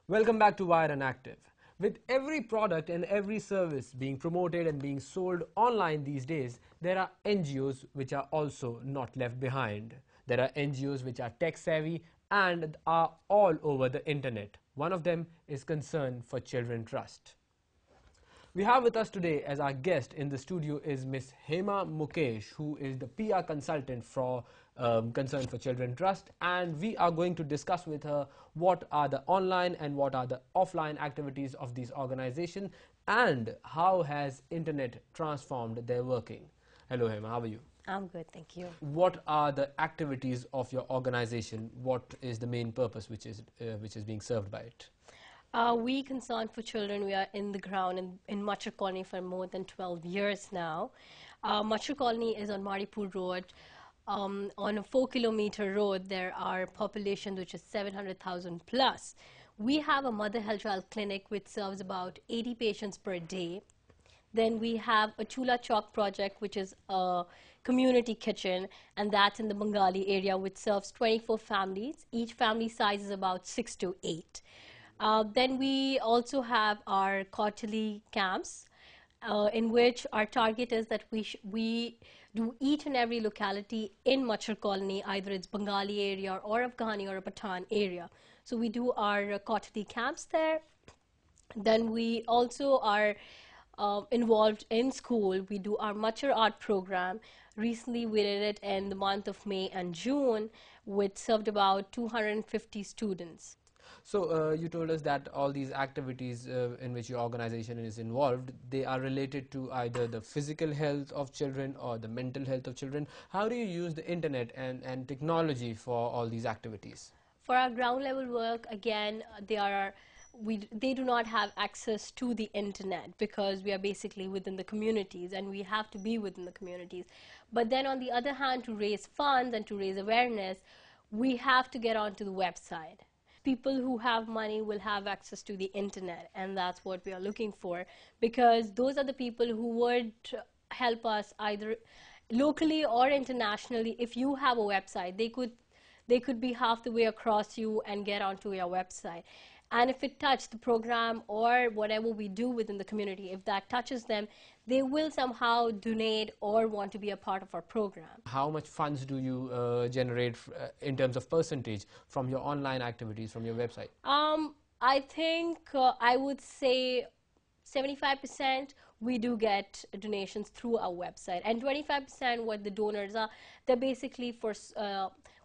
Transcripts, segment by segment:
Welcome back to Wired and Active. With every product and every service being promoted and being sold online these days, there are NGOs which are also not left behind. There are NGOs which are tech savvy and are all over the internet. One of them is Concern for Children Trust. We have with us today as our guest in the studio is Miss Hema Mukesh, who is the PR consultant for Concern for Children Trust, and we are going to discuss with her what are the online and what are the offline activities of these organizations and how has internet transformed their working. Hello Hema, how are you? I'm good, thank you. What are the activities of your organization? What is the main purpose which is being served by it? We Concern for Children, we are in the ground in Machar Colony for more than 12 years now. Machar Colony is on Maripur Road. On a 4-kilometer road, there are population which is 700,000 plus. We have a mother health child clinic which serves about 80 patients per day. Then we have a Chula Chowk project, which is a community kitchen, and that's in the Bengali area, which serves 24 families. Each family size is about 6 to 8. Then we also have our quarterly camps, in which our target is that we do each and every locality in Machar Colony, either it's Bengali area or Afghani or a Pathan area. So we do our quarterly camps there. Then we also are involved in school. We do our Machar art program. Recently we did it in the month of May and June, which served about 250 students. So you told us that all these activities in which your organization is involved, they are related to either the physical health of children or the mental health of children. How do you use the internet and technology for all these activities? For our ground level work, again, they do not have access to the internet because we are basically within the communities and we have to be within the communities. But then on the other hand, to raise funds and to raise awareness, we have to get onto the website. People who have money will have access to the internet, and that's what we are looking for, because those are the people who would help us either locally or internationally. If you have a website, they could be half the way across you and get onto your website. And if it touches the program or whatever we do within the community, if that touches them, they will somehow donate or want to be a part of our program. How much funds do you generate in terms of percentage from your online activities, from your website? I think I would say 75% we do get donations through our website, and 25% what the donors are, they're basically for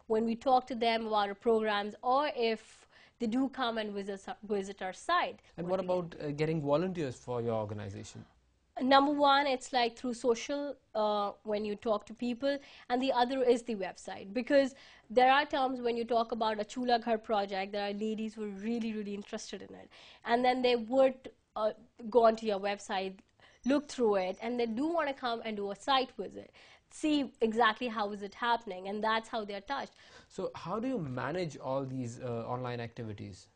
when we talk to them about our programs, or if they do come and visit our site. And what about getting volunteers for your organization? Number one, it's like through social, when you talk to people, and the other is the website, because there are times when you talk about a Chula Ghar project, there are ladies who are really, really interested in it, and then they would go onto your website, look through it, and they do want to come and do a site visit, see exactly how is it happening, and that's how they're touched. So how do you manage all these online activities?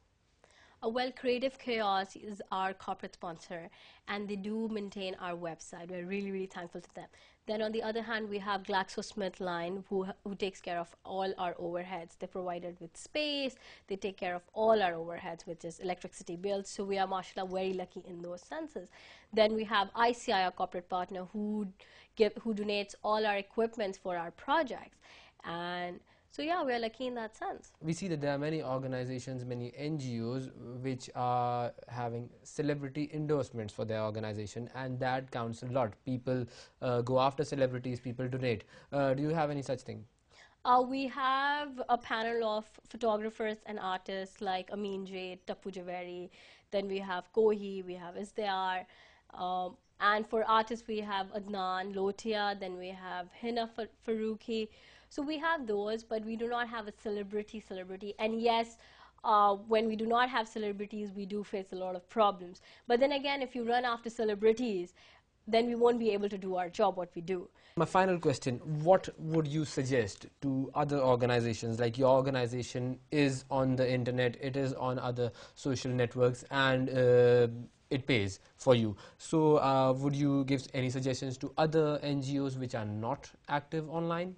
Well, Creative Chaos is our corporate sponsor, and they do maintain our website. We're really, really thankful to them. Then on the other hand, we have GlaxoSmithKline, who takes care of all our overheads. They provide us with space. They take care of all our overheads, which is electricity bills. So we are, mashallah, very lucky in those senses. Then we have ICI, our corporate partner, who donates all our equipment for our projects. And so yeah, we're lucky in that sense. We see that there are many organizations, many NGOs which are having celebrity endorsements for their organization, and that counts a lot. People go after celebrities, people donate. Do you have any such thing? We have a panel of photographers and artists like Amin J, Tappu Javeri, then we have Kohi, we have Isdiyar, and for artists we have Adnan Lotia, then we have Hina Faruqi. So we have those, but we do not have a celebrity. And yes, when we do not have celebrities, we do face a lot of problems. But then again, if you run after celebrities, then we won't be able to do our job, what we do. My final question, what would you suggest to other organizations? Like your organization is on the internet, it is on other social networks, and it pays for you. So would you give any suggestions to other NGOs which are not active online?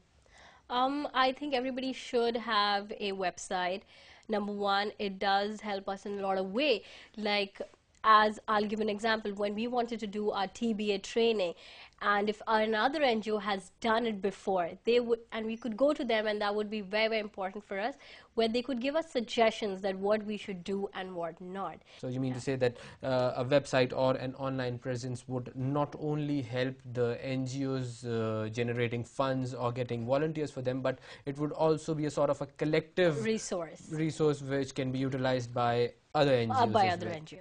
I think everybody should have a website. Number one, it does help us in a lot of way. Like, as I'll give an example, when we wanted to do our TBA training, and if another NGO has done it before, they would, and we could go to them, and that would be very, very important for us, where they could give us suggestions that what we should do and what not. So you mean to say that a website or an online presence would not only help the NGOs generating funds or getting volunteers for them, but it would also be a sort of a collective resource which can be utilized by other NGOs by as other well. NGOs.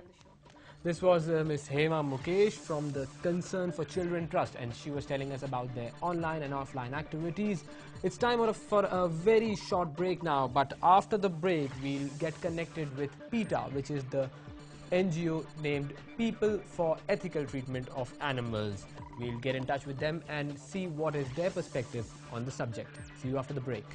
This was Ms. Hema Mukesh from the Concern for Children Trust, and she was telling us about their online and offline activities. It's time for a very short break now, but after the break we'll get connected with PETA, which is the NGO named People for Ethical Treatment of Animals. We'll get in touch with them and see what is their perspective on the subject. See you after the break.